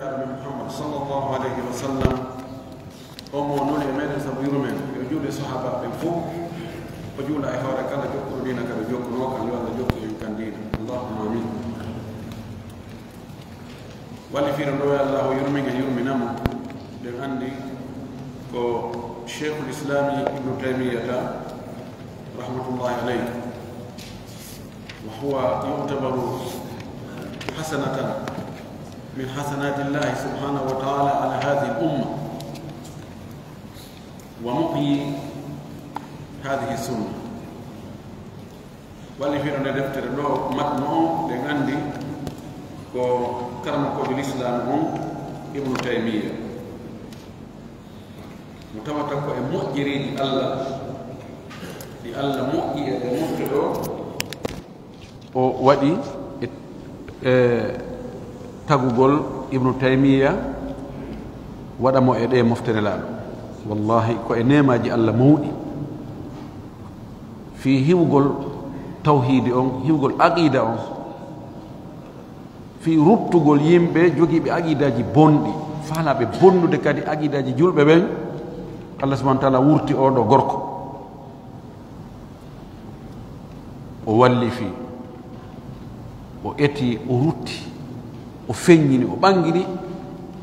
Muhammad sallallahu alaihi wasallam omo noni e meɗen sabu yurumen yo juuɗe sahaba ɓen fof o juula e hoore kala jokkuɗo dina kaɓe jokkuno kan yo Allah jokku en kan dina allahumma amin walli fiiro ɗo e Allah o yurmingen yurminamo nden anndi ko cheikhul islami ibnu taymiyata rahmatullahi alayhi wa huwa yu'tabaru hasanatan من حسنات الله سبحانه وتعالى على هذه الأمة ومحيي هذه السنة واللي في أن دفتر له متنوع لغاندي كرم بالإسلام ابن تيمية متوتك مؤجري الله لله مؤجري مفتدو ودي tagugol ibnu taymiya waɗamo e ɗe moftere laaɗo wallahi ko e nemaji allah mawɗi fi hiwgol tawhidi on hiwgol aqida on fi ruttugol yimɓe jogiiɓe aqidaji bonɗi faalaɓe bonnude kadi aqidaji julɓe ɓen allah subahana wa taala wurti oɗo gorko o wallifi o eti o rutti o feññini o ɓangini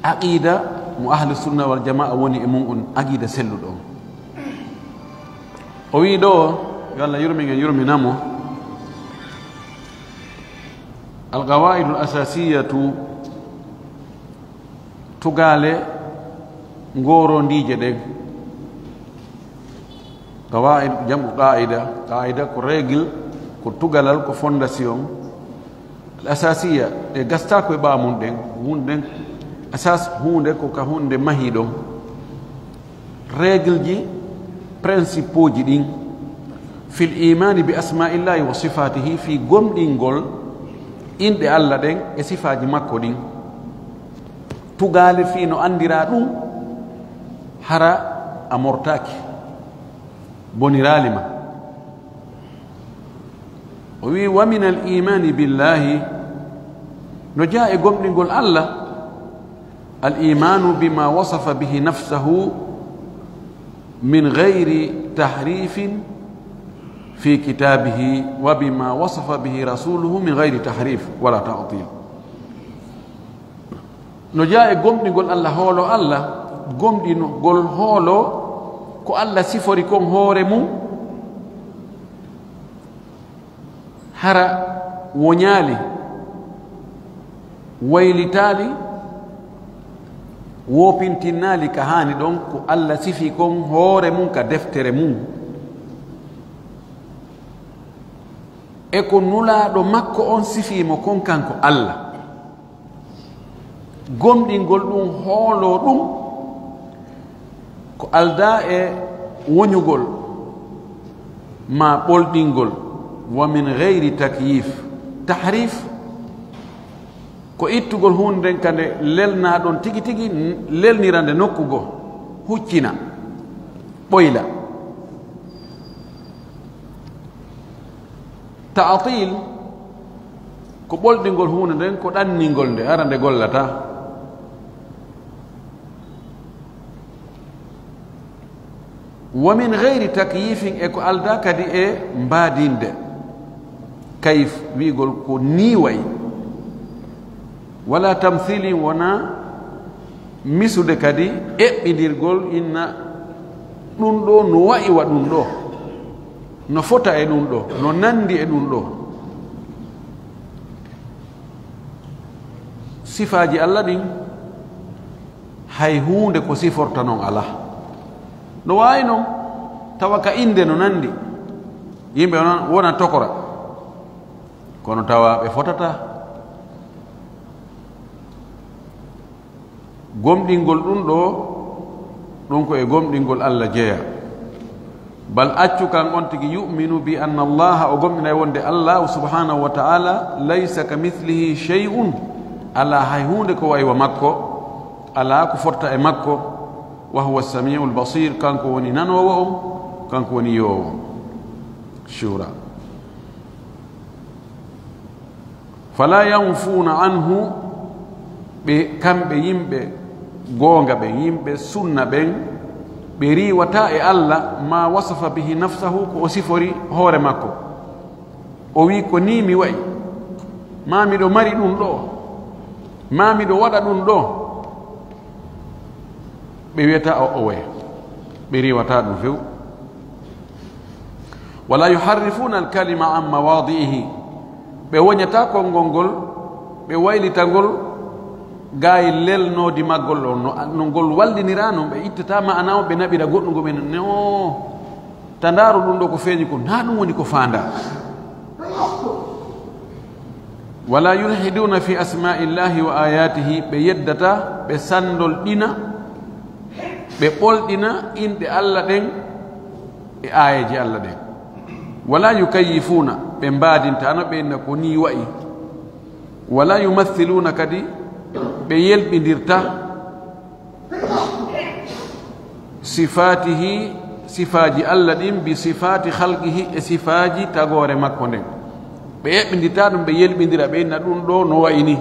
aqida mo ahlu sunna wal jamaa woni e mum on aqida selluɗo on o wi ɗo yo allah yurmingen yurminamo alqawaidu l asasiyatu tugale ngorondiije ɗen qawaid jamu qaida ko règle ko tugalal ko fondation الأساسية غاستاكو بامون دين هوندن أساس هونde ko ka hunde mahiɗo règle ji principe ji ɗin fil imani bi asma'illahi wa sifatihi fi gomɗingol inɗe allah ɗen e sifaji makko ɗin tugale fi no andira ɗum hara a mortaki boniralima o wi wa min al imani billahi no jaa e gomɗingol allah al imanu bima wasafa bihi nafsahu min gayri tahrifin fi kitabihi wa bima wasafa bihi rasuluhu min gayri tahrif wala ta'til no jaa e gomɗingol allah hoolo allah gomɗinogol hoolo ko allah sifori kon hoore mum hara woñaali waylitaali wopintinnaali ka haani ɗon ko allah sifi kon hoore mum ka deftere mum e ko nulaaɗo makko on sifiimo kon kanko allah gomɗingol ɗum hoolo ɗum ko alda e woñugol ma ɓolɗingol wa min gayri takyif tahrif ko ittugol hunde kande lelna ɗon tigi tigi lelnirande nokkugo huccina ɓoyla ta'til ko ɓolɗingol hunde nden ko ɗanningol nde ara nde gollata wa min gayri takyifin e ko alda kadi e mbaadinde kayif wiigol ko niiway wala tamthili wona misude kadi eɓɓidirgol inna ɗum ɗo no wayi wa ɗum ɗo no fota e ɗum ɗo no nandi e ɗum ɗo sifaji allah ɗin hay hunde ko siforta noon ala no wawi noon tawa ka inde no nandi yimɓe wona tokora kono tawa ɓe fotata gomɗingol ɗum ɗo ɗum ko e gomɗingol allah jeeya bal accu kan on tigi yuminu bi anna allaha o gomɗina e wonde allah subhanahu wa ta'ala laysa ka mithlihi shay'un ala hay hunde ko wayi wa makko ala ko forta e makko wa huwa samiu lbasir kanko woni nanowo on kanko woni yowo shura fala yanfuna anhu ɓe kamɓe yimɓe goonga ɓen yimɓe sunna ɓen ɓe riwata e Allah ma wasafa bihi nafsahu ko o sifori hoore makko o wi ko ni mi wayi ma miɗo mari ɗum ɗo ma miɗo waɗa ɗum ɗo ɓe wiyata o waya ɓe riwata ɗum few wala yuharrifuna alkalima an mawadi'ihi ɓe woñata konngol ngol ɓe waylita ngol gayi lelnodi maggol ɗo no ngol wallidira noon ɓe ittata ma'ana o ɓe naɓira goɗɗum go ɓen ne o ta ndaaru ɗum ɗo ko feeñi ko na ɗum woni ko faanda wala yulhiduna fi asma'illahi wa ayatihi ɓe yeddata ɓe sandol ɗina ɓe ɓolɗina inɗe Allah ɗen e ayeji Allah ɗen wala yukayyifuna ɓe mbadintano ɓe inna ko ni wayi wala yumathiluna kadi ɓe yelɓindirta sifatihi sifaji Allah ɗin bi sifati halqihi e sifaji tagore makko nden ɓe yeɓɓindirta ɗum ɓe yelɓindira ɓe inna ɗum ɗo no wayi ni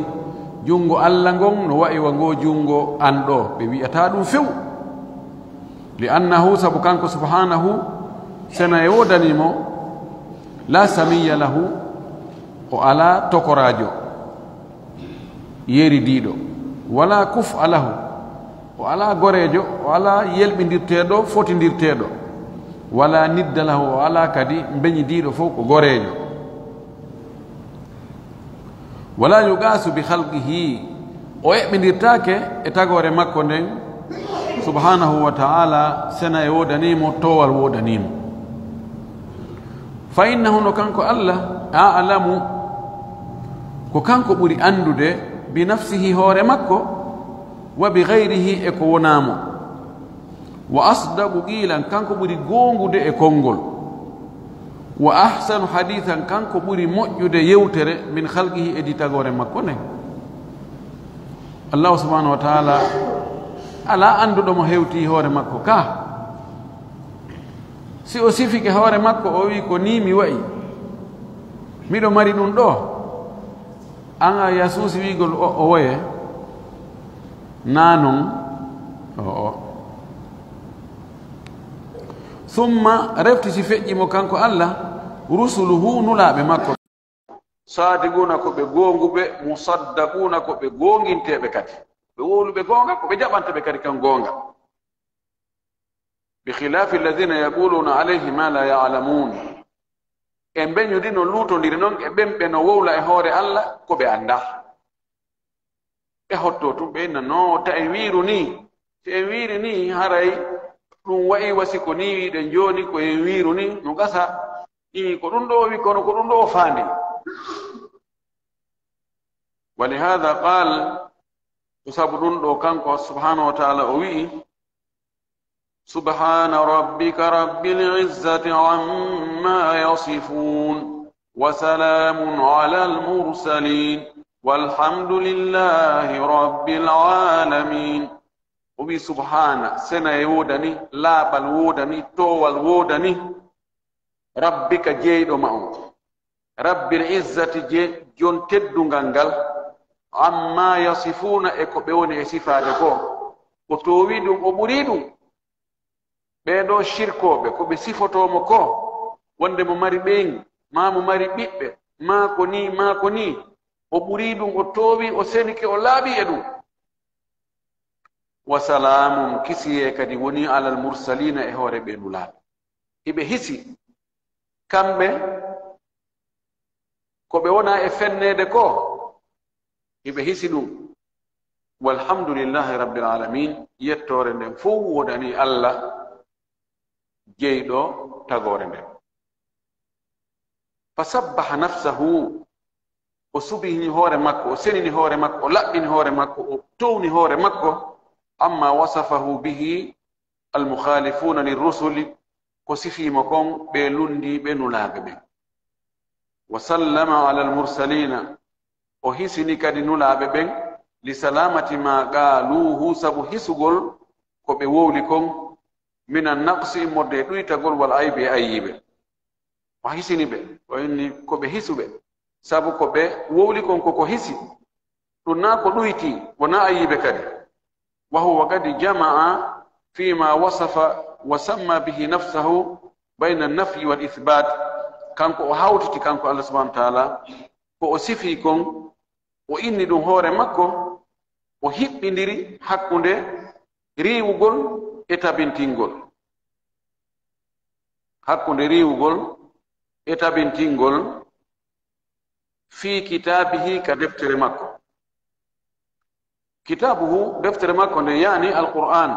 jungo Allah ngon no wayi wa ngo jungo an ɗo ɓe wiyata ɗum few li annahu sabu kanko subhanahu sena e wodanimo la samiya lahu o ala tokorajo yeri diiɗo wala kufa lahu o ala gorejo o ala yelɓindirteɗo fotindirteɗo wala nidda lahu o ala kadi beñidiɗo fof ko gorejo wala yugasu bi halqihi o eɓɓindirtake e tagore makko nden subhanahu wa ta'ala sena e wodanimo towal wodanimo fa innahu no kanko Allah a'lamu ko kanko ɓuri andude bi nafsihi hoore makko wa bi gayrihi e ko wonamo wa asdaqu qilan kanko ɓuri gongude e konngol wa ahsanu hadithan kanko ɓuri moƴƴude yewtere min halqihi e ditagore makko nden Allah subhanahu wa ta'ala ala anduɗomo hewti hoore makko ka si o sifike hoore makko o wi ko ni mi wayi miɗo mari ɗum ɗo an a yasuusi wigol o woye na non o summa reftiti feƴƴimo kanko Allah rusuluhu nulaaɓe makko sadiguna ko ɓe gonguɓe musaddaquna ko ɓe gonginteɓe kadi ɓe woluɓe gonga ko ɓe jaɓanteɓe kadi kan gonga bi khilafi alladhina yaquluna alayhi ma la ya'lamun e beñudi no luutondiri noon e ɓen no wowla e hoore Allah ko ɓe anda ɓe hotto tum ɓe inna no ta en wiiru ni si en wiiri ni haray ɗum wayi wasi ko ni wiɗen joni ko en wiiru ni no gasa i ko ɗum ɗo wi kono ko ɗum ɗo faandi wa lihada qal ko sabu ɗum ɗo kanko subhanahu wa ta'ala o wi'i subhana rabbika rabbil izzati amma yasifun wa salamun ala al mursalin walhamdulillahi rabbil alamin o wi subhana sena e wodani laaɓal wodani towal wodani rabbika jeyɗo ma on rabbil izzati je jon teddungal ngal amma yasifuna e ko ɓe woni e sifade ko ko towi ɗum o ɓuri ɗum ɓeɗo shirkoɓe ko ɓe sifotomo ko wonde mo mari ɓeyni ma mo mari ɓiɓɓe ma ko ni o ɓuri ɗum o towi o senike o laaɓi e ɗum wa salamun kisiye kadi woni alal mursalina e hoore ɓe nulaaɓe hiɓe hisi kamɓe ko ɓe wona e fennede ko hiɓe hisi ɗum walhamdulillahi rabbil alamin yettore nden fof wodani Allah jeyɗo tagore nden fa sabbaha nafsahu o subini hoore makko o senini hoore makko o laɓɓini hoore makko o towni hoore makko amma wasafahu bihi almukhalifuna lirrusuli ko sifimo kon ɓe lundi ɓe nulaaɓe ɓen wa sallama ala almursalina o hisini kadi nulaaɓe ɓen li salamati ma qaaluhu sabu hisugol ko ɓe wowli kon min annaqsi immorde ɗuytagol wal aybi e ayyiɓe o hisini ɓe o inni ko ɓe hisuɓe sabu ko ɓe wowli kon koko hisi دوناكو دويتي ونا أي بكري وهو قد جمع فيما وصف وسمى به نفسه بين النفي والإثبات كانكو هاوتي كانكو الله سبحانه وتعالى كو أسفيكم وإني دون هور مكو وهيبندري حقونde riwugol etabintingol hakkunde riwugol etabintingol fi kitabihi ka deftere makko kitabuhu deftere makko ne yani alquran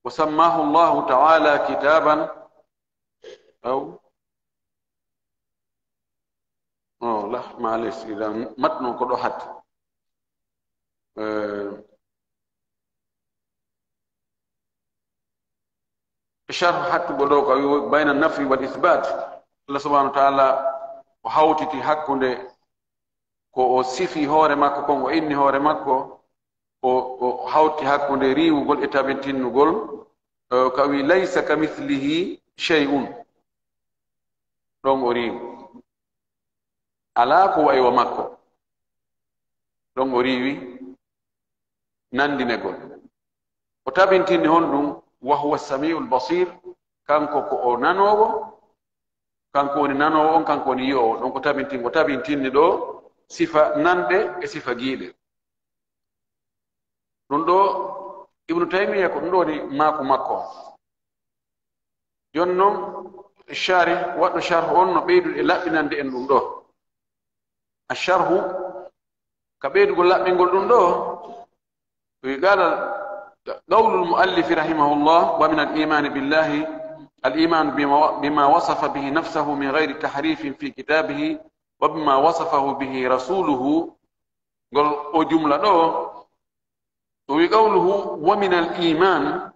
wa sammahu Allah ta'ala kitaban aw لا معلش إذا متن كله حتى شرح حتى بلوك بين النفي والإثبات الله سبحانه وتعالى وحاوتي حقه كو صفي هور ماكو كو إني هور ماكو وحاوتي حقه ريو قول إتابنتين قول كوي ليس كمثله شيء دون أريد ala ko way wa makko don o riwi nandinegol o tabintini hondum wa huwa as-sami'ul basir kanko ko o nanowo kanko woni nanowo on kanko woni yi'owo don ko tabintini do sifa nande e sifa giide dun do ibnu taymiya ko ndo ni mako makko jonnon sharih wado sharh on no beydude labbinande en dum do الشرح كبير يقول لا بنقول دندو قال قول المؤلف رحمه الله ومن الإيمان بالله الإيمان بما وصف به نفسه من غير تحريف في كتابه وبما وصفه به رسوله قال وجملة دو وقوله ومن الإيمان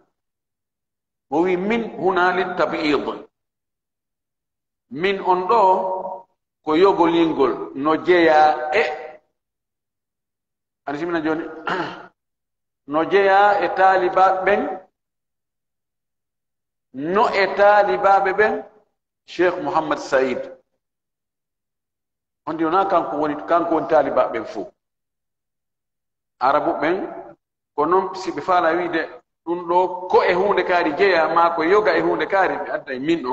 ومن هنا للتبعيض من أندو ko yogolingol no jeya ansimina joni no jeya e taliba ben no e talibabe ben Sheikh Muhammad Said ondi ona kanko woni taliba ben fu arabu ben ko non sibe fala wiide dun do ko e hunde kaari jeya ma ko yoga e hunde kaari be adda min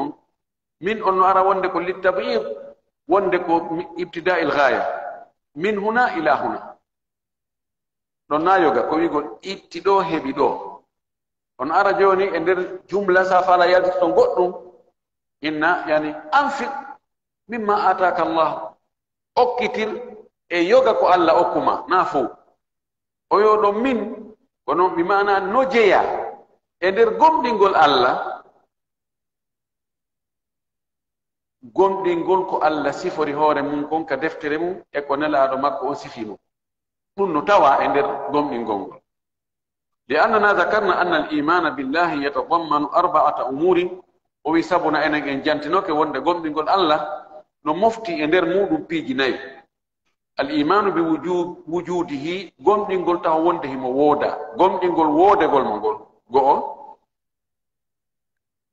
on no ara wonde ko litabiyid وندكو ابتداء الغايه من هنا الى هنا دون نايوغا كو يقول ابتدو هبيدو on ara joni e der jumla sa fala yalti to goddum inna yani anfiq mimma ataka Allah okkitir e yoga ko Allah okuma nafu o yodo min kono bi maana no jeya e der gomdingol Allah gomdingol ko Allah sifori hoore mum kon ka deftere mum e ko nelaado makko o sifimo dum no tawa e der gomdingol لأننا ذكرنا أن الإيمان بالله يتضمن 4 أمور ويسبنا أن جانتنوك وند gomdingol Allah no mofti e der mudum piiji nayi الإيمان بوجوده gomdingol taw wonde himo woda gomdingol wodegol mongol go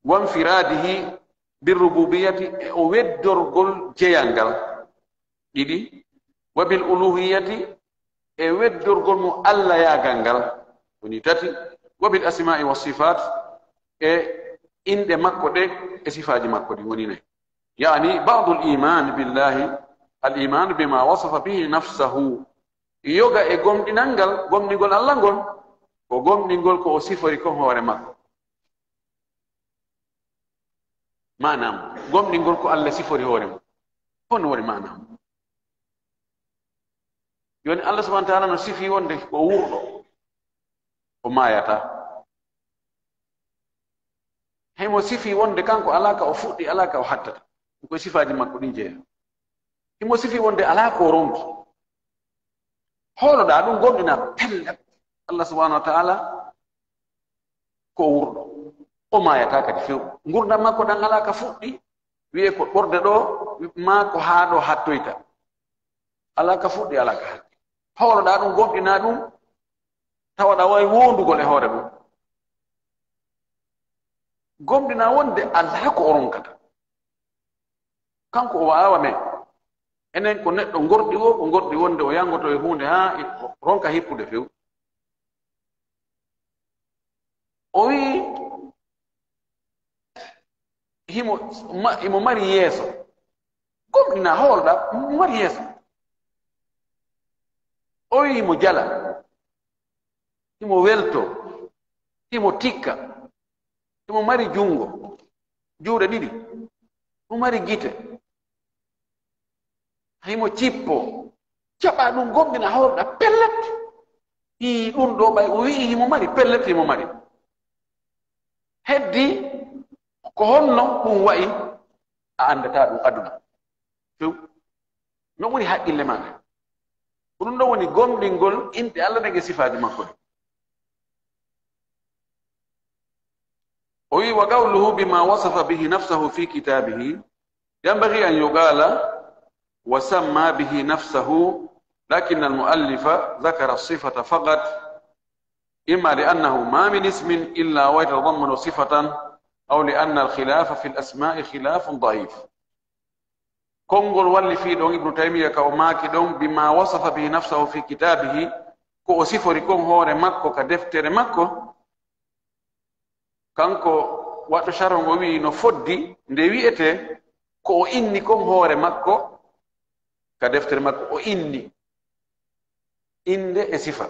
وانفراده بالربوبية ودرغل جيانغال ديدي وبالألوهية ودرغل مو الله يا غانغال ونيتاتي وبالأسماء والصفات إن مكو دي صفات مكو دي ونيني يعني بعض الإيمان بالله الإيمان بما وصف به نفسه يوغا غوم دينانغال غوم نيغول الله غون ko gomdingol ko o sifori ko hoore makko manam gomdingol ko Allah sifori hoore mo hono woni manam yoni Allah subhanahu wa ta'ala no sifi wonde ko wurdo o mayata hemo sifi wonde kanko alaka o fuddi alaka o hattata ko sifaji makko din jeeya hemo sifi wonde alaka o ronki holoda dum gomdina pelle Allah subhanahu wa ta'ala ko wurdo o mayata kadi few ngurda makko dan alaka fuddi wiye ko borde do ma ko haado hattoyta alaka fuddi alaka hatti holoda dum gomdina dum tawada way wondugol e hoore mum gomdina wonde Allah ko oronkata kanko o waawa men enen ko neɗɗo gorɗi o ko gorɗi wonde o yangoto e hunde ha ronka hippude few o wi imo mari yeeso gomɗina hoolɗa mo mari yeeso o wi imo jala imo welto imo tikka imo mari jungo juuɗe ɗiɗi mo mari gite himo cippo jaɓa ɗum gomɗina hoolɗa pellet i ɗum ɗo ɓay o wii himo mari pellet himo mari heddi ko honno ɗum wayi a andata ɗum aduna few no woni haqqille maɗa ko ɗum ɗo woni gomɗingol inɗe Allah nege sifaji makko ɗe o wi wa qawluhu bima wasafa bihi nafsahu fi kitabihi yanbaghi an yuqala wa samma bihi nafsahu lakin almuallifa ذكر الصفة فقط إما لأنه ما من اسم إلا ويتضمن صفة أو لأن الخلاف في الأسماء خلاف ضعيف كونغول واللي في دون ابن تيمية كأماكي دون بما وصف به نفسه في كتابه كو أصفر كون هور مكو كدفتر مكو كانكو وقت شرم ومي نفدي ندويته كو إني كون هور مكو كدفتر مكو إني إني صفة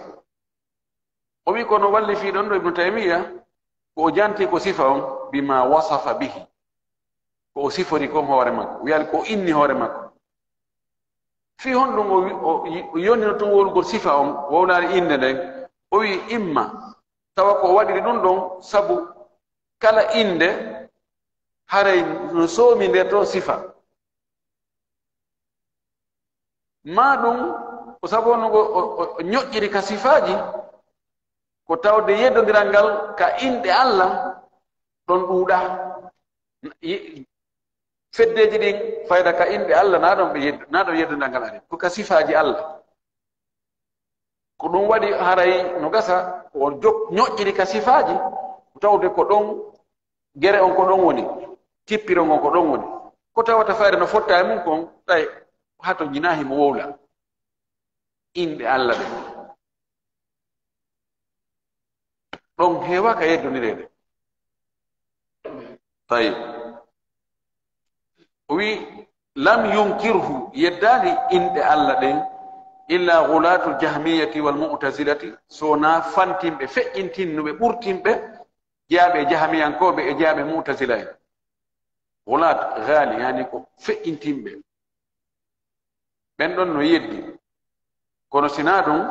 ومي كون واللي في دون ابن تيمية كو جانتي كو صفة بما وصف به ko sifori ko hoore makko wi'al ko inni hoore makko fi hon ɗum o yonnino tun wolgol sifa on wownaari inde nden o wi imma tawa ko waɗiri ɗum ɗon sabu kala inde haray no soomi nder to sifa ma ɗum o sabu onnogo o ñoƴƴiri ka sifaji ko tawde yeddodiral ngal ka inɗe Allah ɗon ɗuuɗa feddeji ɗin fayda ka inɗe Allah naɗon yeddodal ngal ari ko ka sifaji Allah ko ɗum waɗi haray no gasa o ñoƴƴiri ka sifaji tawde ko ɗon gere on ko ɗon woni tippiron on ko ɗon woni ko tawata fayda no fotta e mum kon ɗay hato jinahi mo wowla inɗe Allah ɗe ɗon heewa ka yeddonirede tayib wi lam yunkirhu yeddali inde Allah ɗen illa gulatu jahmiyati wal mu'tazilati sona fantimɓe feƴƴintinnuɓe ɓurtimɓe jaaɓe jahmiyankoɓe e jaaɓe mu'tazila en gulat gali yani ko feƴƴintinɓe ɓen ɗon no yeddi kono sina ɗum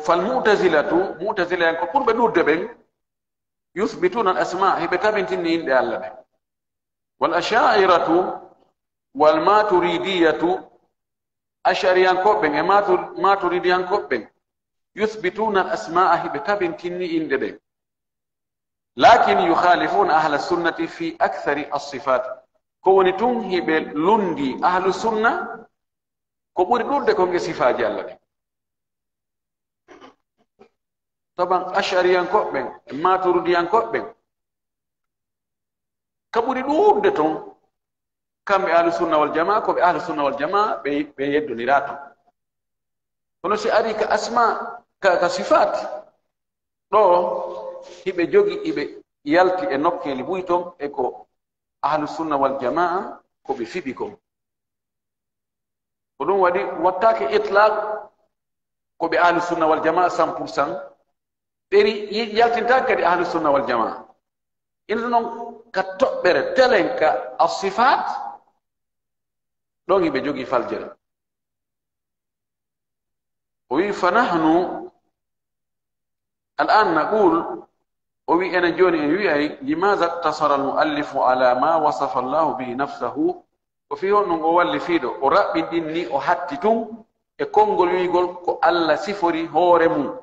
fal mu'tazilatu mu'tazila en ko ɓurɓe ɗurde ɓen يثبتون الأسماء هبتابين تنين الله والأشاعرة والماتريدية أشعريان كوبين ماتريديان كوبين يثبتون الأسماء هبتابين تنين دبين لكن يخالفون أهل السنة في أكثر الصفات كونتون هب لندي أهل السنة كبور دود كونغ صفات الله طبعا أشعريان كوبين ماتريديان كوبين كبوري دود دتون كم أهل السنة والجماعة كم أهل السنة والجماعة بيدو نيراتو فنسي أري كأسماء كصفات لو هبه جوغي هبه يالتي انوكي لبويتم اكو أهل السنة والجماعة كو بفيبكم ودون ودي واتاك إطلاق كو بأهل السنة والجماعة 100% تري يالتنتاك دي أهل السنة والجماعة إنه كتبر تلين كالصفات لوني بجوغي فالجل فنحن الآن نقول أنا جوني لماذا اقتصر المؤلف على ما وصف الله به نفسه وفيه نقول فيدو ورب ديني أحتتم كونغول يقول كو الله سفري هورمو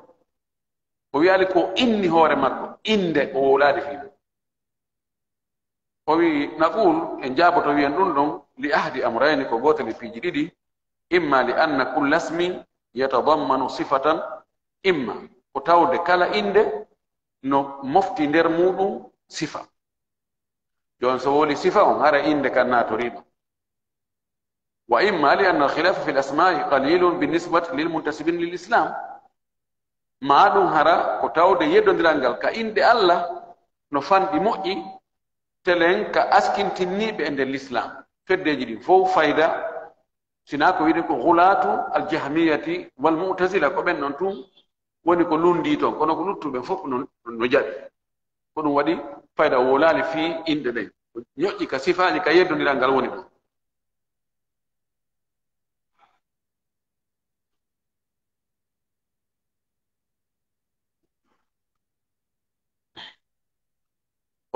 ويالي كو إني هورمكو إند أولاد فيدو نقول إن جابت ويندون لأحد أمرين كو غوتني في جديدي إما لأن كل اسم يتضمن صفة إما وتاود كلا إند no mofti nder muɗum sifa jon so woli sifa on hara inde kan natoriɗo wa imma li anna alkhilafa fi lasmai qalilun binisbati lilmuntasibin lilislam ma ɗum hara ko tawde yeddodiral ngal ka inde allah no fanɗi moƴƴi telen ka askintinniɓe e nder l'islam feddeji ɗin fof fayda sina ko wiide ko gulatu aljahmiyati walmutazila ko ɓen noon tun woni ko lundi toon kono ko luttuɓe fof no jaɓi ko ɗum waɗi fayda o wolali fi inɗe ɗen ñoƴƴi ka sifaji ka yeddodiral ngal woni ɗon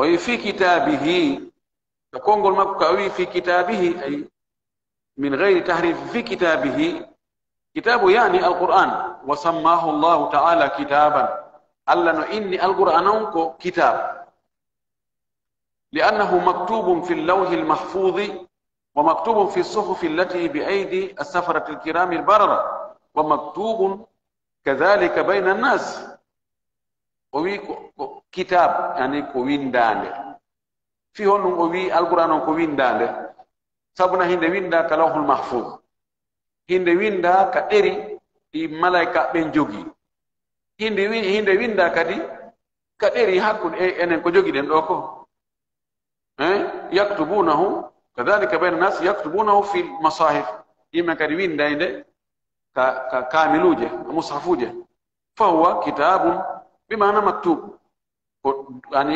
وي في كتابه كونغول ماكو كاوي في كتابه أي من غير تحريف في كتابه كتاب يعني القرآن وسماه الله تعالى كتابا ألا إني القرآن كتاب لأنه مكتوب في اللوح المحفوظ ومكتوب في الصحف التي بأيدي السفرة الكرام البررة ومكتوب كذلك بين الناس وي kitab yani ko windande fi honum o wi alquran on ko windande sabuna hinde winda ka lawhul mahfuz hinde winda ka ɗeri ɗi malaika ɓen jogi hinde winda kadi ka ɗeri hakkude enen ko jogi ɗen ɗo ko yaktubunahu kadhalika bayna nas yaktubunahu fi masahif yimɓe kadi windayde ka kamiluje mushafuje fa huwa kitabun bimana maktub يعني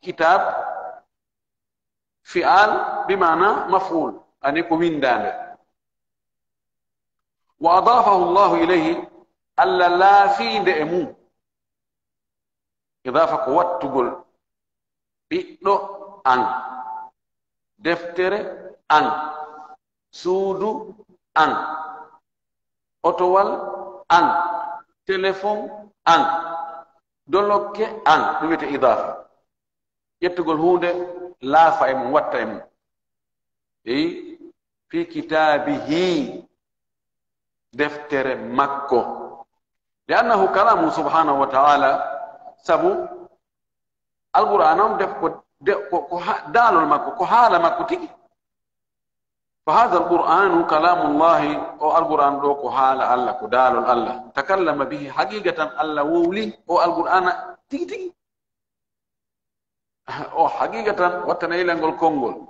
كتاب فعال بمعنى مفعول يعني كوين دان وأضافه الله إليه ألا لا في دئمو إضافة قوات تقول بيئلو أن دفتر أن سودو أن أوتوال أن تليفون أن dolokke an ɗum wiyete idafa ƴettugol hunde laafa e mum watta e mum eyi fi kitabihi deftere makko li annahu kalamu subhanahu wa taala sabu alquran on def ko daalol makko ko haala makko tigi فهذا القرآن كلام الله أو القرآن دوكو حال الله كدال الله تكلم به حقيقة الله وولي أو القرآن تيجي تيجي أو حقيقة وتنايل نقول كونغول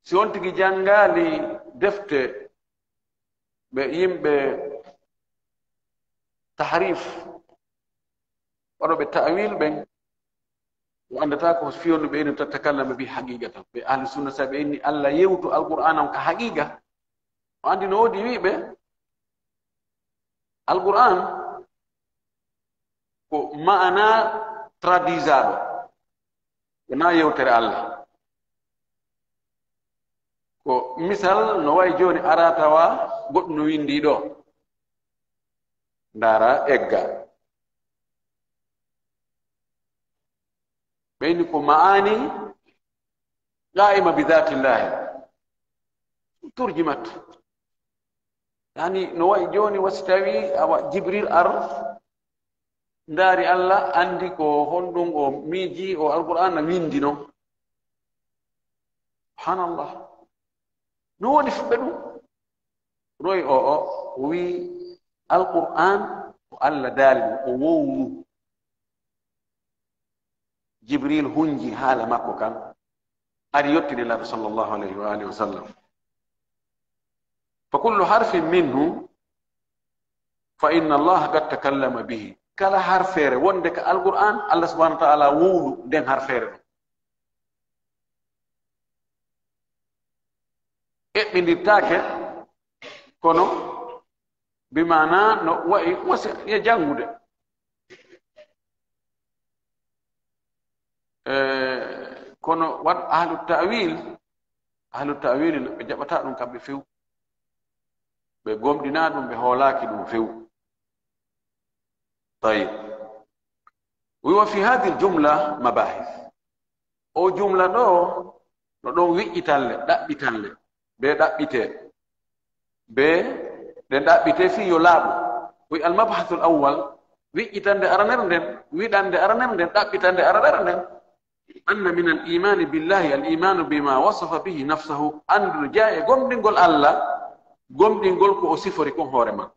سيون تيجي جانغالي دفت بيم بتحريف ورو بالتأويل بين وأن تاكو فيون بين تتكلم به حقيقة بأهل السنة سابقين ألا يوتو القرآن كحقيقة وعندي نودي بيه القرآن ko maana tradizado wona yewtere Allah ko misal no way joni aratawa goɗɗo no windi ɗo ndara egga بينكم معاني قائمة بذات الله ترجمت يعني نواي جوني واستوي أو جبريل أرض داري الله عندك هندون أو ميجي أو القرآن ويندينو سبحان الله نو نفبنو روي أو وي القرآن الله داري أو جبريل هنجي حال ماكو كان أريوتي لله صلى الله عليه وآله وسلم فكل حرف منه فإن الله قد تكلم به كلا حرف فير وندك القرآن الله سبحانه وتعالى وولو دين حرف فير من التاكة كونو بمعنى يجانود kono wat ahlu ta'wil ɓe jaɓata ɗum kamɓe few ɓe gomɗina ɗum ɓe hoolaki ɗum few طيب وفي هذه الجملة مباحث أو جملة no ɗon wiƴƴitalle ɗaɓɓitalle be ɗaɓɓite be ɗen ɗaɓɓite fi yo laaɓu wi almabhathu l awwal wiƴƴitande aranere nden wiɗande aranere nden ɗaɓɓitande aranere nden أن من الإيمان بالله الإيمان بما وصف به نفسه أن جاء قم نقول الله قم نقول كو أصفر كون هورما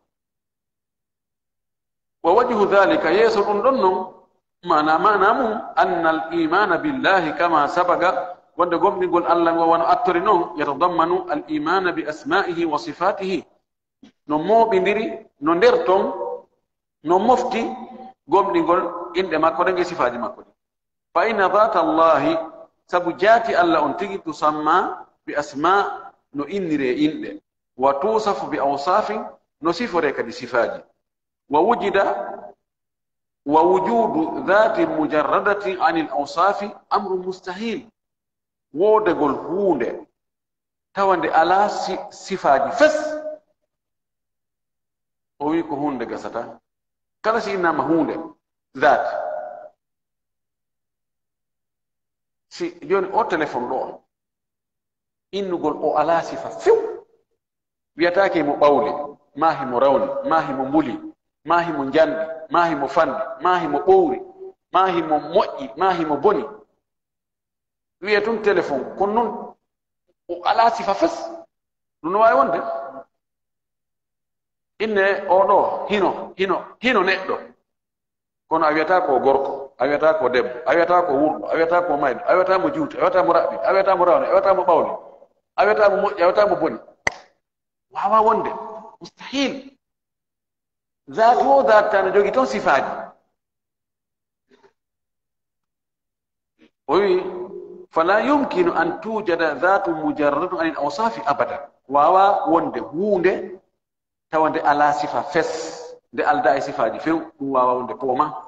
ووجه ذلك يسر أنه معنى أن الإيمان بالله كما سبق وأن قم نقول الله وأن أكترنه يتضمن الإيمان بأسمائه وصفاته نمو بندري نندرتم نمفتي قم نقول إنما كورنج صفات ما كورنج فإن ذات الله سبجات الله أنتي تسمى بأسماء نو إنري إنده وتوصف بأوصاف نصف ريك بصفات ووجود ذات مجردة عن الأوصاف أمر مستحيل ودقل هونده تواند على صفات فس ويكو هونده قصتا كلا إنما هونده ذات si joni o téléphone ɗo innugol o ala sifa few wiyatake mo ɓawli mahi mo rawni mahi mo mbuli mahi mo jandi mahi mo fandi mahi mo ɓowri mahi mo moƴƴi mahi mo boni wiya tun téléphone kono noon o ala sifa fes ɗum no wawi wonde inne oɗo hino neɗɗo kono a wiyata ko gorko a wiyata ko debbo a wiyata ko wurɗo a wiyata ko mayɗo a wiyata mo juuti a wiyata mo raɓɓi a wiyata mo rawni a wiyata mo ɓawli a wiyata mo moƴƴi a wiyata mo boni wawa wonde mustahil zatu o zatta no jogi toon sifaji o wi fala yumkinu an tujada zatu mujarradu an il awsafi abadan wawa wonde hunde tawa nde ala sifa fes nde alda e sifaji few ɗum wawa wonde pooma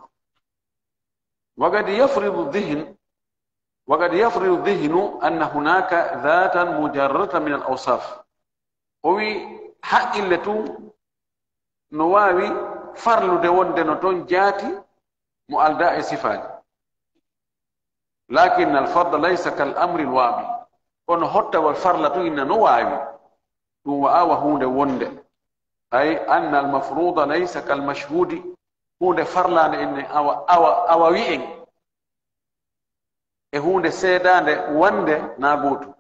وقد يفرض الذهن أن هناك ذاتا مجردة من الأوصاف وي حق اللتو نواوي فرلو دون دنوتون جاتي مؤلداء صفات لكن الفرض ليس كالأمر الواقع on hotta wal farlatu inna no wawi dum waawa hunde wonde ay anna al mafruda laysa kal mashhudi hunde farlande inne awa wi'en e hunde seedande wonde na goto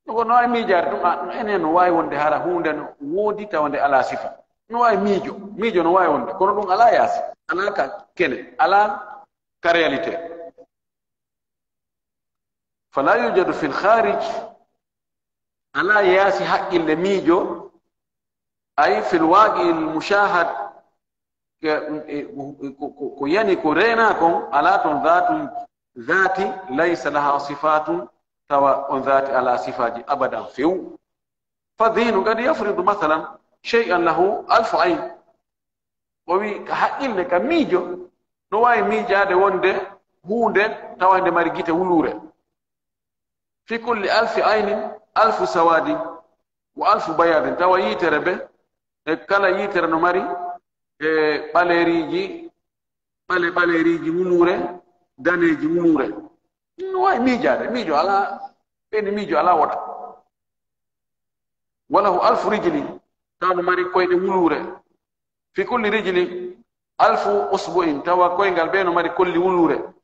ko no ay miijar dum enen no wawi wonde hara hunde no wodi tawande ala sifa no wawi miijo no wawi wonde kono dum ala yasi ala ka kene ala ka réalité فلا يوجد في الخارج على ياسي حق الميجو أي في الواقع المشاهد يعني كوريناكم على ذات ليس لها صفات توا ذات على صفات أبدا فيو فالذهن قد يفرض مثلا شيئا له 1000 عين وي حق لك ميجو نواي ميجاد وند هوند توا عند مرجيته ولوره في كل 1000 عين 1000 سواد و1000 بياض توا يتربه كلا يتر نمري باليريجي منوره دانيجي منوره نواي ميجو على بين ميجو على ودا وله 1000 رجل توا نمري كوين منوره في كل رجل 1000 اصبع توا كوين قال بين نمري كل منوره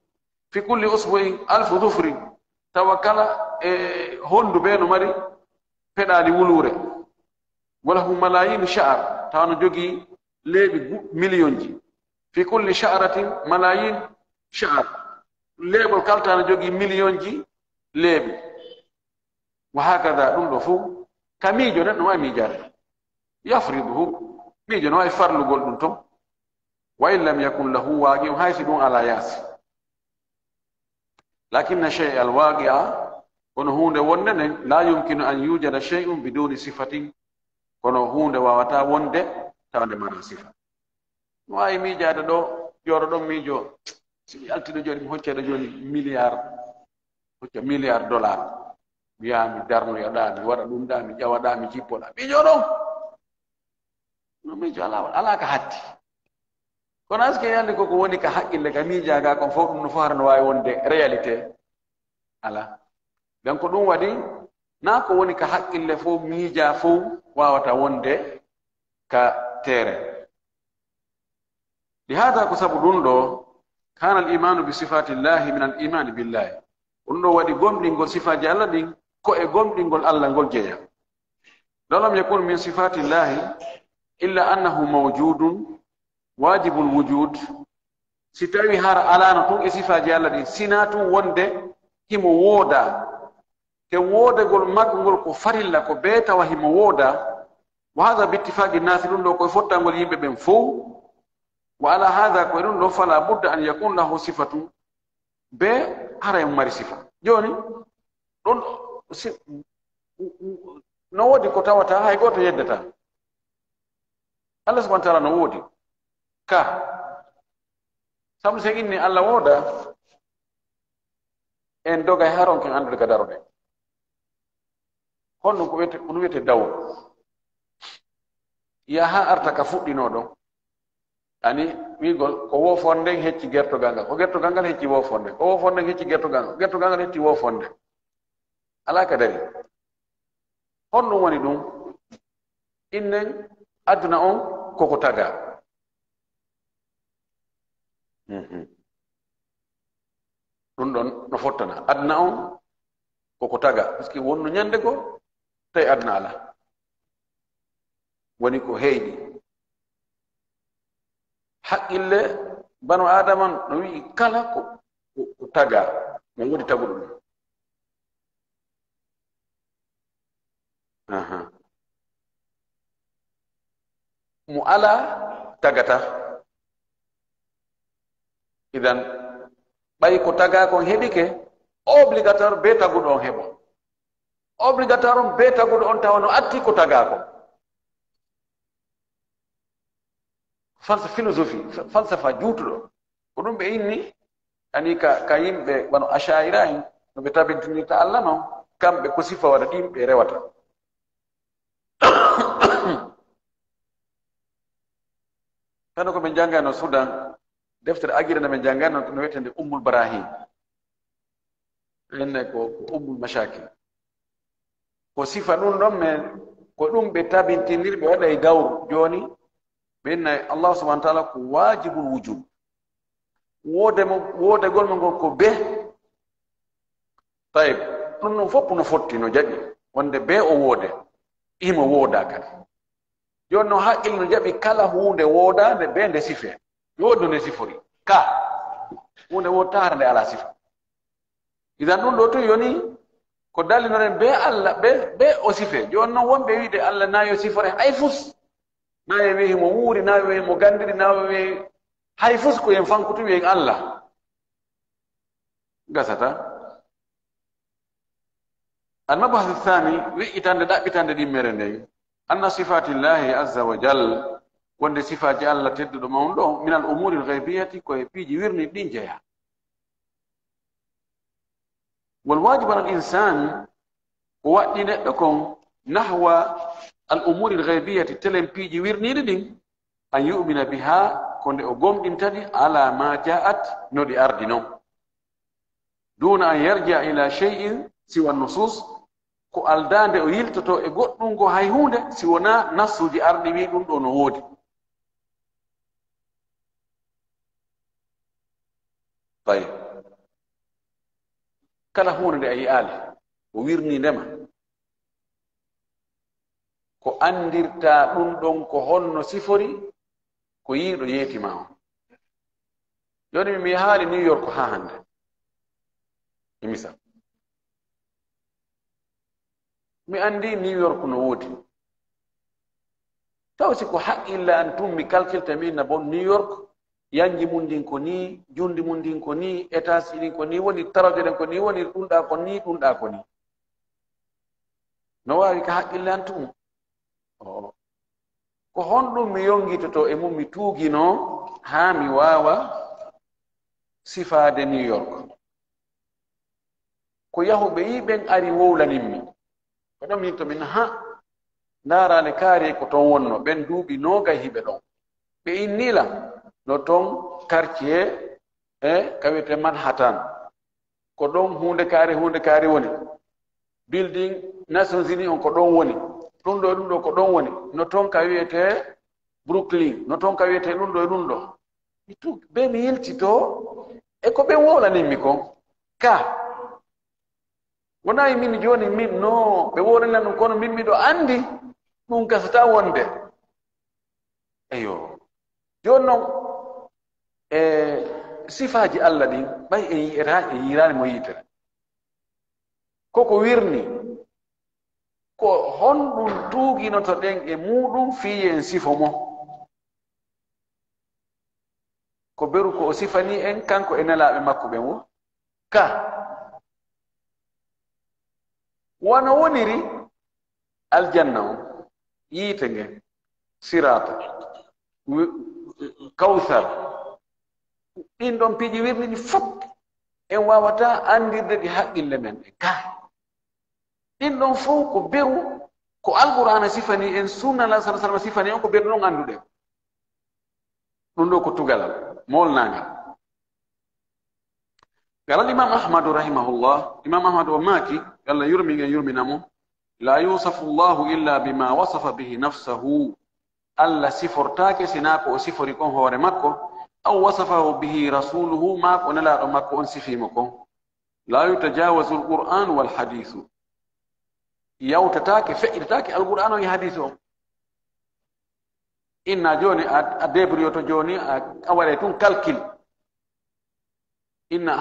في كل اصبع 1000 ظفر توكلا هوندو بينو ماري فدالي ولوره وله ملايين شعر تانو جوغي ليبي مليون جي في كل شعرة ملايين شعر ليبل كالتانو جوغي مليون جي ليبي وهكذا دون فو كميجو نو ميجار يفرضه ميجو نو فرلو غول دون وان لم يكن له واقع هاي دون على ياس لكن الشيء الواقع kono hunde wonde la yumkinu an yujada shay'un biduni sifatin kono hunde wawata wonde tawde mana sifa way mi jaada do joro do mijo si altido joni mi hoccede joni milliard dollar biya mi darno yada mi wada dum da mi jawada mi jippoda mi jodo no mi jala ala ka hatti kono aske yande ko woni ka hakkille ka mi jaaga kon fo dum no farno way wonde réalité ala dan ko dum wadi na ko woni ka hakkille fo miija fo wawata wonde ka tere li hada ko sabu dun do kana al imanu bi sifati llahi min al imani billahi ɗum ɗo waɗi gomɗingol sifaji allah ɗin ko e gomɗingol allah ngol jeeya lam yakun min sifati llahi illa annahu mawjudun wajibul wujud si tawi har alano tun e sifaji allah ɗin sina tun wonde himo wooda te woodagol maggol ko farilla ko bee tawa himo wooda wa hada bi ittifaqi nnasi ɗum ɗo koye fottangol yimɓe ɓen fof wa ala hada koye ɗum ɗo fala budda an yakun lahu sifatu be hara mari sifa joni ɗon no woodi ko tawata hay goto yeddata allah subahana taala no woodi ka sabu so inni allah wooda en dogay haron ken andude ka daroɗe honɗum ko wiyete dawo ya ha arta ka fuɗɗinoɗo ani wigol ko wofonde hecci gertogal ngal ko gertogal ngal hecci wofonde ko wofonde hecci gertogal ngal hecci wofonde ala ka dari honɗum woni ɗum innen aduna on koko taga ɗum ɗon no fottana aduna on koko taga par ce que wonno ñande go tawi aduna ala woni ko heyɗi haqqille banu adama no wi kala ko taga no wodi taguɗo ɗum mo ala tagata idan ɓay ko taga kon heɓike obligatoire be taguɗo on heɓo obligatoire on be taguɗo on tawa no atti ko taga kon philosophie falsafa juutuɗo ko ɗum ɓe inni ani ka yimɓe wano achaira en no ɓe tabintinirta allah noon kamɓe ko sifa waɗa ɗin ɓe rewata kano ko ɓe janggano soudan deftere aguire nde ɓe janggano no wiyetende ummul barahim enne ko ummul machakil ko sifa ɗum ɗon men ko ɗum ɓe tabintinirɓe waɗa e gawru joni ɓennayi allah subahana taala ko wajibul wujub woodegol mo ngol ko be tayib ɗum ɗum fof no fotti no jaɓi wonde be o woode imo wooda kadi joni no haqqil no jaɓi kala hunde woodande be nde sife yoodno nde sifori ka hunde woodtare nde ala sifa idan ɗum ɗo to yoni ko dallinoren be allah be o sife joni noon wonɓe wiide allah nayo sifore hay fus nawe wi mo wuuri nawe wi mo gandiri nawe wi hay fus ko en fankutu wiyen allah gasata almabahathu thani wi'itande ɗaɓɓitande ɗimmere nden anna sifatillahi azza wa jal wonde sifaji allah tedduɗo mawɗo min al umuri l gaybiyati koye piiji wirni ɗin jeeya wal wajibu al insan ko waɗɗi neɗɗo kon nahwa al umuri l gaybiyati telen piiji wirniɗi ɗin an yumina biha ko nde o gomɗintadi ala ma ja'at no ɗi ardi noon duna an yarjia ila cheyin siwa nusus ko aldande o yiltoto e goɗɗum go hay hunde si wona nassuji arɗi wi ɗum ɗo no woodi tayi kala hunde nde a yi'aali o wirni ndema ko andirta ɗum ɗon ko honno sifori ko yiiɗo yeetima on joni mi haali new york ha hande e misal mi andi new york no woodi taw si ko haqqilla an tum mi calculta min na bon new york yanji mum ndin ko ni jundi mum ndin ko ni étage ɗin ko ni woni taraje ɗen ko ni woni ɗumɗa ko ni ɗumɗa ko ni no wawi ka haqqilla an tum ko honɗum mi yongitoto e mum mi tuugino ha mi wawa sifade new york ko yahuɓe yiɓen ari wowlaninmi koɗon min to min ha ndarane kaari ko toon wonno ɓen duuɓi nogay hiɓe ɗon ɓe innila no toon quartier ka wiyete manhattan ko ɗon hunde kaari woni building nations unis on ko ɗon woni ɗum ɗo ko ɗon woni no toon ka wiyete brooklyn no toon ka wiyete ɗum ɗo e ɗum ɗo be mi yilti to e ko ɓe wolaninmi kon ka wonayi min joni min no ɓe wolanina ɗum kono min miɗo andi ɗum gasata wonde eyo joni noon sifaji Allah ɗin ɓay e yirani mo yitere koko wirni ko honɗum tuuginoto ɗen e muɗum fiye en sifo mo ko beru ko o sifani en kanko e nelaɓe makko ɓen wo ka wona woniri aljanna o yiite ngen sirata kawthar ɗin ɗon piiji wirni ɗi fof en wawata andirde ɗi haqqille men ɗe ka ɗin ɗon fof ko beru ko alqur'ana sifani en sunna la sa sallam sifani en ko beru ɗon anduɗe ɗum ɗo ko tugalal molnagal galal imam ahmadu rahimahullah imam ahmadu o maaki allah yurmi en yurminamo la yusafu llahu illa bima wasafa bihi nafsahu allah sifortake sina ko o sifori kon hoore makko aw wasafahu bihi rasuluhu ma ko nelaɗo makko on sifimo kon la yutajawazu alquran walhadisu yawtatake feƴƴitatake alqur'an o e hadise o inna joni a débriyoto joni a waɗe tun calcul inna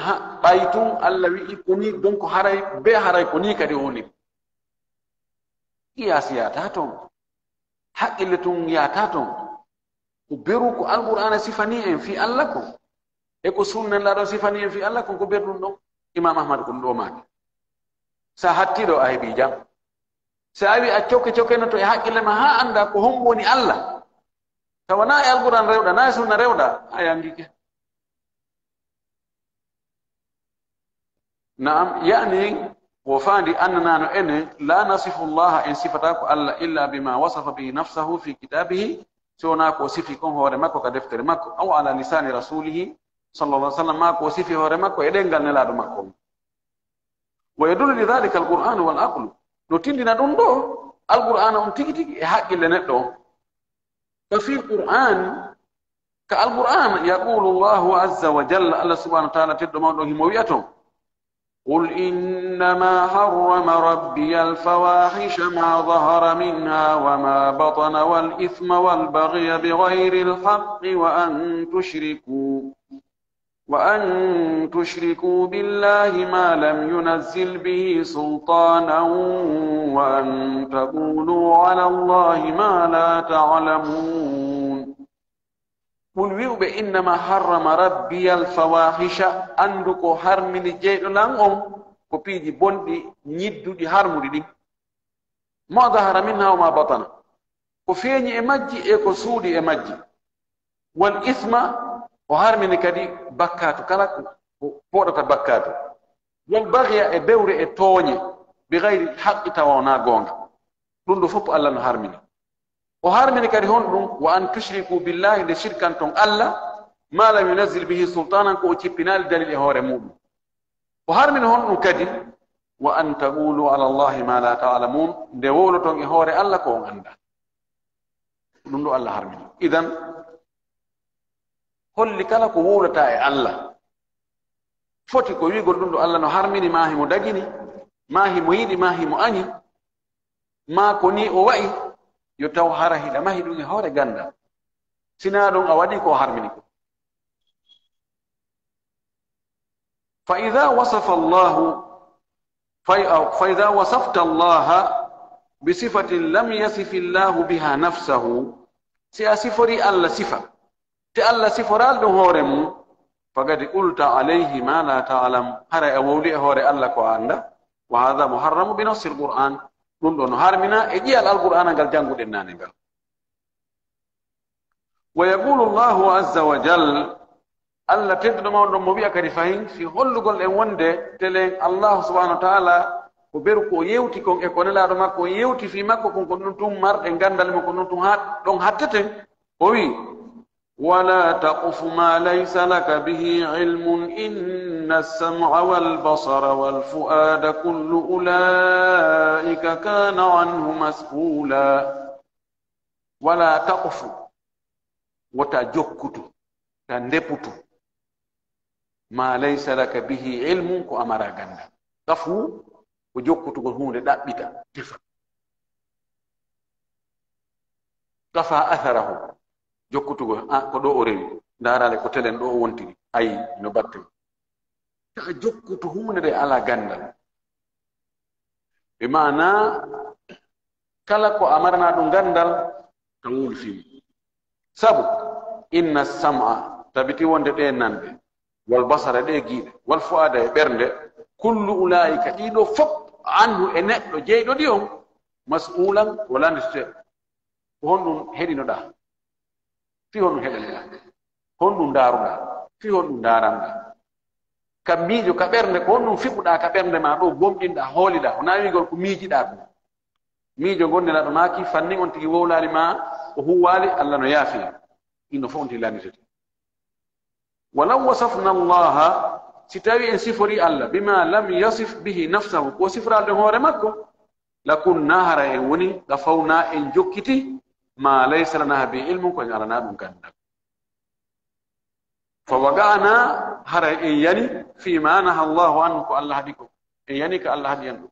ɓay tun allah wi'i koni donc haray be haray ko ni kadi woni qiyas yata ton haqqille tun yata ton ko beru ko alqur'ana sifani en fi allah ko e ko sunnallaɗo sifani en fi allah kon ko berɗum ɗon imam ahmad ko ɗum ɗo maake sa hattiɗo a heeɓi jam so a wi a cokke no to e haqqille ma ha anda ko hon woni allah tawa na e alquran rewɗa na e sunna rewɗa a yangike naam yani wo faandi annanano ene la nasifu llaha en sifata ko allah illa bima wasafa bihi nafsahu fi kitabihi sowona ko sifi kon hoore makko ka deftere makko aw ala lisani rasulihi sallallah sallam ma ko sifi hoore makko e ɗengal nelaɗo makko wa yadullu li dhalika alqur'anu wal aqlu no tindina ɗum ɗo alqur'ana on tigi tigi e haqqille neɗɗo o fa fi qur'an ka alqur'an yaqulu llahu azza wa jalla allah subhanahu wa taala tedɗo mawɗo himo wi'a ton قل إنما حرم ربي الفواحش ما ظهر منها وما بطن والإثم والبغي بغير الحق وأن تشركوا بالله ما لم ينزل به سلطانا وأن تقولوا على الله ما لا تعلمون قل ويوب إنما حرم ربي الفواحش أندك حرم جيد لهم كبيدي بوندي نيدو دي حرم دي ما ظهر منها وما بطن كفيني إمجي إيكو سودي إمجي والإثم وحرم كدي بكاتو كلا بورة بكاتو والبغي إبوري إتوني بغير الحق توانا غونغ دون فوق الله نحرمني وحرمني كدي هون وأن تشركوا بالله لشركا تون الله ما لم ينزل به سلطانا كو تشبنال دليل هور مود وحرمني هون كدي وأن تقولوا على الله ما لا تعلمون دولو تون هور الله كو عندا دون الله حرمني إذن holli kala ko wowlata e allah foti ko wigol ɗum ɗo allah no harmini ma himo dagini ma himo yiɗi ma himo añi ma ko ni o wa'i yo taw hara hiɗa mahi ɗum e hoore gandal sina ɗum a waɗi ko harmini ko fa ida wasafta allaha bi sifatin lam yasifi llahu biha nafsahu si a sifori allah sifa te allah siforal ɗum hoore mum fagadi qulta alayhi ma la ta'lam hara e wowli e hoore allah ko anda wa hadha muharramu bi nafsi alquran ɗum ɗo no harmina e ƴiyal alqur'ana ngal jannguɗen nane ngal wa yaqulu llahu azza wa jal allah tedduɗo mawɗo mo wi'a kadi fayin fi hollugol en wonde telen allahu subhanahu wa ta'ala ko beru ko yewti kon e ko nelaɗo makko yewti fi makko kon ko ɗum tum marɗe gandal mo ko ɗum tum ɗon hatteten o wi ولا تقف ما ليس لك به علم إن السمع والبصر والفؤاد كل أولئك كان عنه مسؤولا ولا تقف وتجكت تندبت ma laysa laka bihi ilmun ko amara ganda kafu ko jokkutugol hunde ɗaɓɓita tefa kafa atharahu jokkutugol ko ɗo o rewi ndarale ko telen ɗo o wontiri ayi no batte taka jokkutu hunde nde ala gandal ɓe mana kala ko amarana ɗum gandal tan wuli fimi sabu inna sam'a tabiti wonde ɗe nande wal basara ɗe giiɗe wal fuada e ɓernde kullu ulaika ɗiɗo fof anhu e neɗɗo jeyɗo ɗi on mas'ulan wala ndesete ko honɗum heɗinoɗa fi honɗum heɗaniɗa honɗum daaruɗa fi honɗum daranɗa ka miijo ka ɓernde ko honɗum fiɓuɗa ka ɓernde ma ɗo gomɗinɗa hooliɗa wona wigol ko miijiɗa ɗum miijo gonneɗa ɗo maki fanni on tigi wowlali ma o huwali allah no yaafi ino fof on tigi landitete walaw wasafna allaha si tawi en sifori allah bima lam yasif bihi nafsahu ko sifralde hoore makko lakunna hara en woni gafawna en jokkiti ma laysa lana bi ilmu ko en alana ɗum gandal fa waga'na hara en yani fima naha allahu anhu ko allah haɗi ko en yani ko allah haɗi en ɗum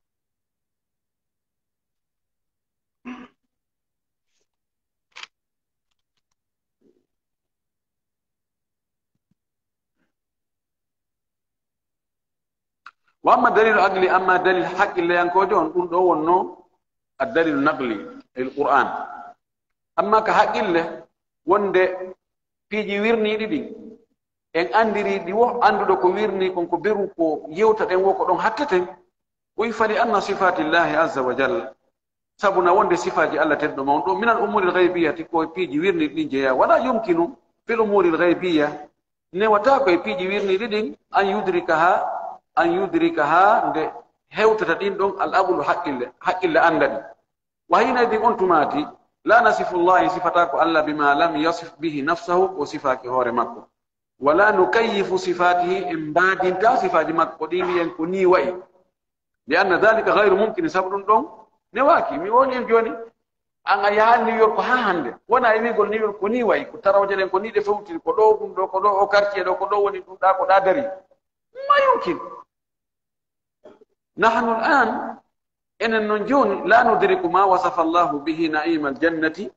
wa amma dalilu aqli amma dalil haqqilleyankoje on ɗum ɗo wonno addalilu naqli alquran amma ka haqqille wonde piiji wirniɗi ɗin en andiri ɗi wo anduɗo ko wirni konko beru ko yewta ɗen wo ko ɗon hatteten wi fali anna sifatillahi azza wa jalla sabuna wonde sifaji allah tedɗo ma on ɗo min al umuri lgaybiyati ko piiji wirniɗi ɗin jeeya wala yumkinu fil umuri lgaybiya newata koye piiji wirniɗi ɗin an yudrikaha nde hewtata ɗin ɗon al aqlu haqqille anda ɗi wa hina ɗin on tumati la nasifu llahi sifata ko allah bima lam yasif bihi nafsahu ko sifaki hoore makko wala nukayyifu sifatihi en mbadinta sifaji makko ɗi wiyen ko ni wayi li anna dhalika gayru mumkine sabu ɗum ɗon newaki mi woni en joni an a yaha new york ha hande wona e wigol new york ko ni wayi ko tarawje ɗen ko ni ɗe fewtiri ko ɗo ɗum ɗo ko ɗo o quartier ɗo ko ɗo woni ɗum ɗa ko ɗa dari ma yumkin nahnu al'an enen non joni la nudriku ma wasafa allahu bihi naima aljannati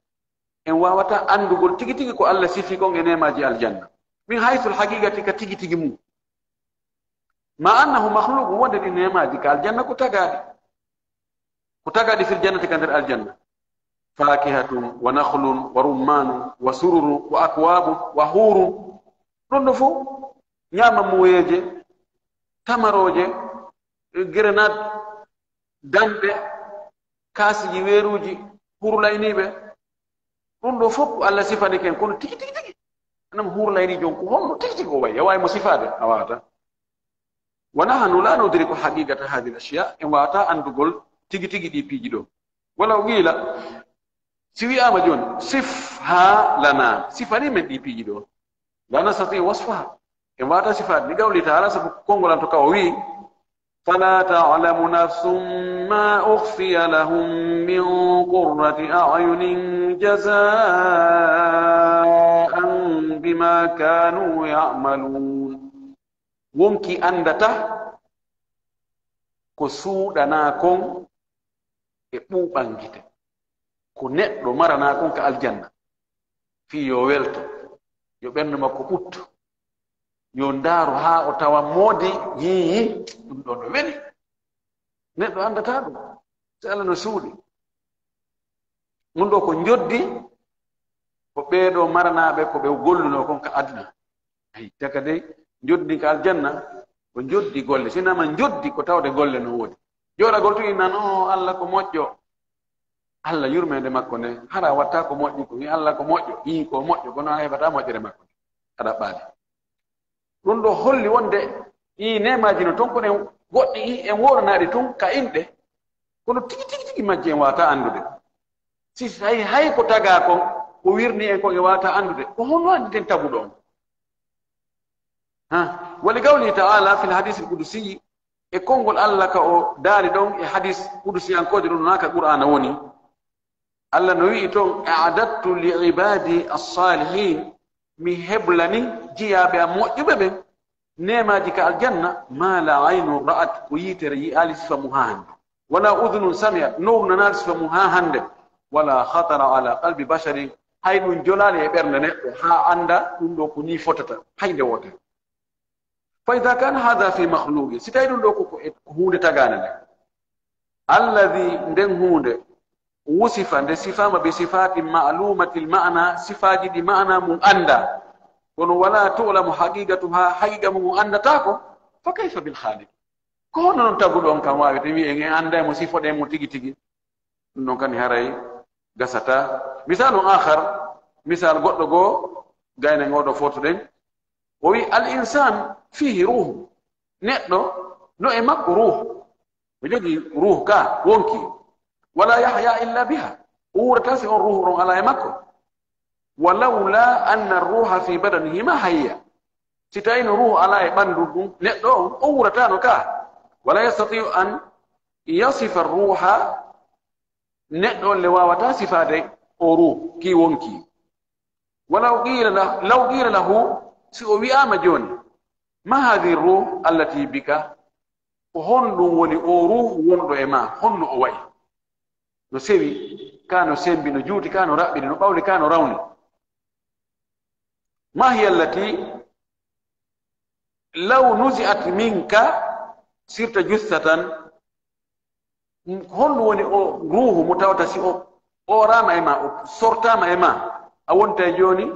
en wawata andugol tigi tigi ko allah sifi kon e nemaji aljanna min haythu alhaqiqati ka tigi tigi mum ma annahu makhluqun wonde ɗi nemaji ka aljanna ko tagaɗi fil jannati ka nder aljanna fakihatun wa nakhlun wa rummanun wa sururun wa akwabun wa hurun ɗon ɗo fof ñama moyeje tamaroje grenade damɓe kaasiji weeruji hurlayniɓe ɗum ɗo fof ko allah sifani ken kono tigi tigi tigi anam hurlayni jon ko honno tigi tigi o wayi a wawi mo sifade a wawata wa nahnu la nudriku haqiqata hadi l ashya en wawata andugol tigi tigi ɗi piiji ɗo wala wiila si wiyama joni sif ha lana sifani men ɗi piiji ɗo la nastati wasfaha en wawata sifade ni gawli taala sabu konngol an to ka o wi فلا تعلم نفس ما أخفي لهم من قرة أعين جزاء بما كانوا يعملون ومكي أندتا كسودناكم إبوبانجت كنت مرناكم كالجنة في يويلتو يبنما كبوت yondaru ha o tawa modi yiyi ɗum ɗo no weli neɗɗo andata ɗum so allah no suuɗi ɗum ɗo ko joddi ko ɓeeɗo maranaɓe ko ɓe golluno kon ka aduna ayi daga dey joddi ka aljanna ko joddi golle sinama joddi ko tawde golle no woodi joɗagol to nan o allah ko moƴƴo allah yurmede makko nde hara watta ko moƴƴi ko wi allah ko moƴƴo yi ko moƴƴo kono a heɓata moƴƴere makko aɗa ɓaali ɗum ɗo holli wonde i nemaji no ton kono goɗɗi en woranaɗi tun ka inɗe kono tigi tigi tigi majji en wawata andude si hay ko taga kon ko wirni en kon e wawata andude ko honno anditen taguɗo on wali gawli taala fil hadis al qudusi e konngol allah ka o daari ɗon e hadis qudusi ankode ɗum naka qur'ana woni allah no wi'i toon a'adattu li ibadi as-salihin mi heblani jiyaɓe am moƴƴuɓe ɓen nemaji ka aljanna ma la aynu ra'at ko yitere yi ali sifa muhahande wala udhunun sami'at no nanal sifa muhahande wala khatara ala qalbi basharin hay ɗum jolali e ɓernde neɗɗo ha anda ɗum ɗo ko ni fotata hayde wota fa ida kana hada fi makhluqi si tawi ɗum ɗo ko hunde tagane nde alladhi nden hunde wusifa nde sifama bi sifatin ma'lumati al-ma'na sifaji di ma'na mum anda kono wala tu'lamu haqiqatuha haqiqa mum andata ko fa kayfa bil khaliq ko hono non taguɗo on kam wawi to wi en anda mo sifoɗe mo tigi tigi ɗum ɗon kani haray gasata misal akhar misal goɗɗo goo gayne ngoɗo fotoɗen o wi al insan fihi ruh neɗɗo no e makko ruh o jogi ruh ka wonki wala yahya illa biha uurata si on ruh ɗon ala e makko walawla anna ruha fi badanihi ma hayya si tawino ruh ala e ɓandu ɗum neɗɗo on o wuratano ka wala yastatiu an yasifa ruha neɗɗo on le wawata sifade o ruh ki wonki walaw qila lahu si o wi'ama joni ma hadi ruh allati bika ko honɗum woni o ruh wonɗo e ma honno o wayi no sewi ka no sembi no juuti ka no raɓɓiɗi no ɓawli ka no rawni ma hiya allati law nuzi'at minka sirta jussatan honɗum woni o ruhu mo tawata si o rama e ma o sortama e ma a wonta e joni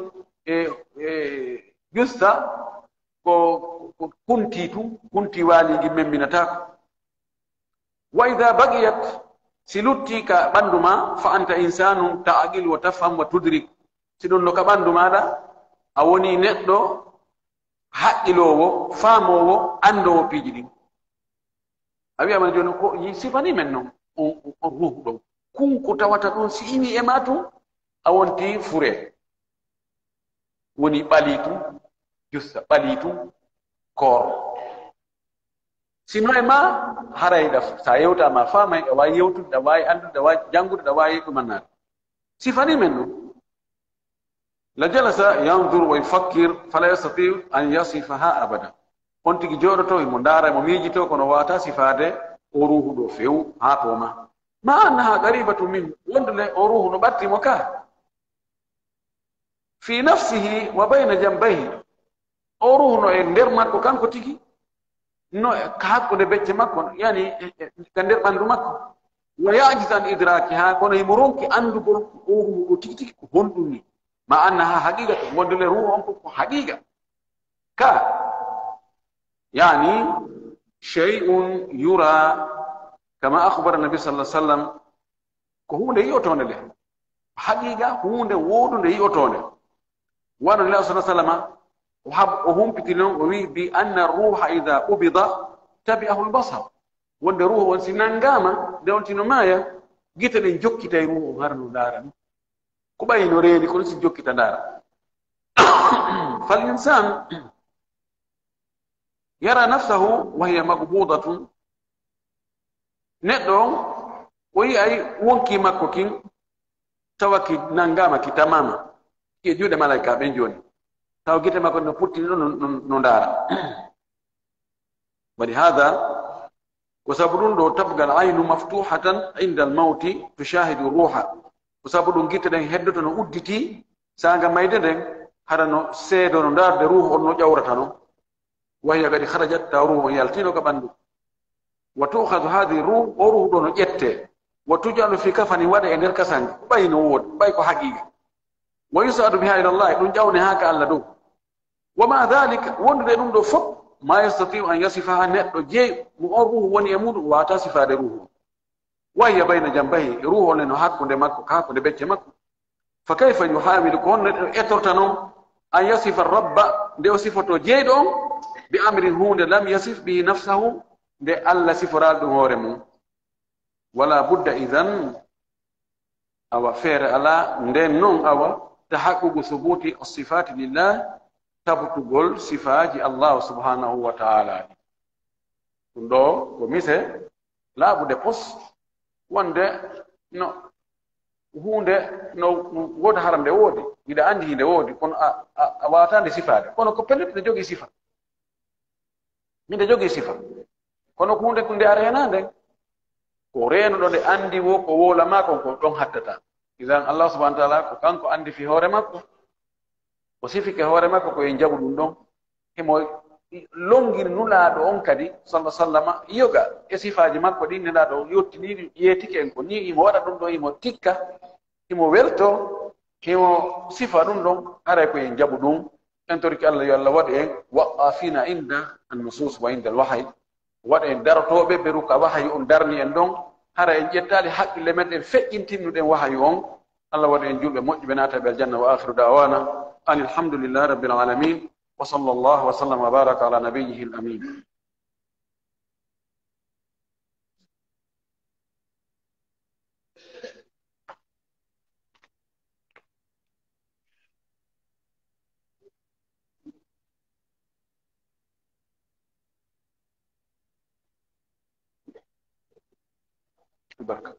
justa ko kunti waligi membinatako wa ida bagiyat si lutti ka ɓandu ma fa anta insanum ta'aqil wa tafham wa tudrik si ɗum no ka ɓandu maɗa a woni neɗɗo haqqilowo faamowo andowo piiji ɗin a wiyama joni ko sifani men noon on ruhu ɗon kunko tawata ɗum si ini e ma tum a wonti fure woni ɓalitu justa ɓalitu koor sino e ma harayɗa sa yewtama famay ɗa wawi yewtude ɗa wawi andude ɗa wawi janngude ɗa wawi ɗumannade sifani men ɗum la jalasa yandur wa yufakkir fala yastatiu an yasifaha abada on tigi jooɗoto imo ndaara mo miijito kono wawata sifade o ruhu ɗo few ha toma ma annaha qaribatu min wondule o ruhu no ɓattimo ka fi nafsihi wa bayna jambayhi o ruhu no e nder makko kanko tigi no ka hakkude becce makko yani ka nder ɓanndu makko wa yajis an idraki ha kono himo ronki andugol o ruhu ɗo tigi tigi ko honɗum ni ma annaha haqiqa to wondule ruhu on ko haqiqa ka يعني شيء يرى كما أخبر النبي صلى الله عليه وسلم كهون يوتون له حقيقة هون وودون يوتون وأن الله صلى الله عليه وسلم وهم بتلون بأن الروح إذا قبض تبعه البصر وأن الروح وانسنان قام ده أنتي نمايا جيت لنجوك تيروه هرنو دارا كباين وريني كل سنجوك تدارا فالإنسان يرى نفسه وهي مقبوضة ندو وهي أي وانكي مكوكين توكي نانغاما كي تماما كي جود ملايكا بنجوني تاو كي تماكو نفوتي نندارا ولهذا وسابدون دو تبقى العين مفتوحة عند الموت تشاهد الروح وسابدون كي تدين هدتو نودتي سانغا مايدن هرانو سيدو ندار دي روح ونو جاورتانو وهي قد خرجت روح يالتينو كباندو وتؤخذ هذه الروح وروح دون جت وتجعل في كفن ودا اندر كسان باين وود بايكو حقيقه ويصعد بها الى الله دون جاوني هكا الله دو وما ذلك وند دون دو فوق ما يستطيع ان يصفها ندو جي مو روح وني يمود واتصف هذا روح وهي بين جنبيه روح لنو حق دمكو كاكو دبچ مكو فكيف يحاول كون اترتنو ان يصف الرب دو صفته جيدو بأمر هون لم يصف به نفسه de Allah siforal ɗum hoore mum wala budda idan awa feere ala nden noon awa tahaqququ thubuti as-sifati lillah tabtugol sifaji Allah subhanahu wa ta'ala ɗum ɗo ko mise laaɓude pos wonde no hunde no woodi haram nde woodi yiɗa andi nde woodi kono a wawata nde sifade kono ko pellet ne jogii sifa minde jogi sifa kono hunde ko nde arena nden ko reenuɗo nde andi wo ko wolama kon ko ɗon hattata idan allah subahana taala ko kanko andi fi hoore makko o sifike hoore makko koye jaɓu ɗum ɗon himo longiri nulaaɗo on kadi sallah sallama yoga e sifaji makko ɗin nenaɗo yettiniɗi yeetike en ko ni imo waɗa ɗum ɗon imo tikka himo welto himo sifa ɗum ɗon haray koye jaɓu ɗum en torki allah yo allah waɗa en waqafina inda annusus wa inda alwahay waɗa en darotoɓe ɓe ruka wahayu on darni en ɗon hara en ƴettali haqqille men ɗen feƴƴintinnuɗen wahayu on allah waɗa en julɓe moƴƴuɓe naataɓe aljanna wa akhiru dawana an alhamdulillahi rabbil alamin wa sallallahu wa sallam wa baraka ala nabiyyihi al-amin البركة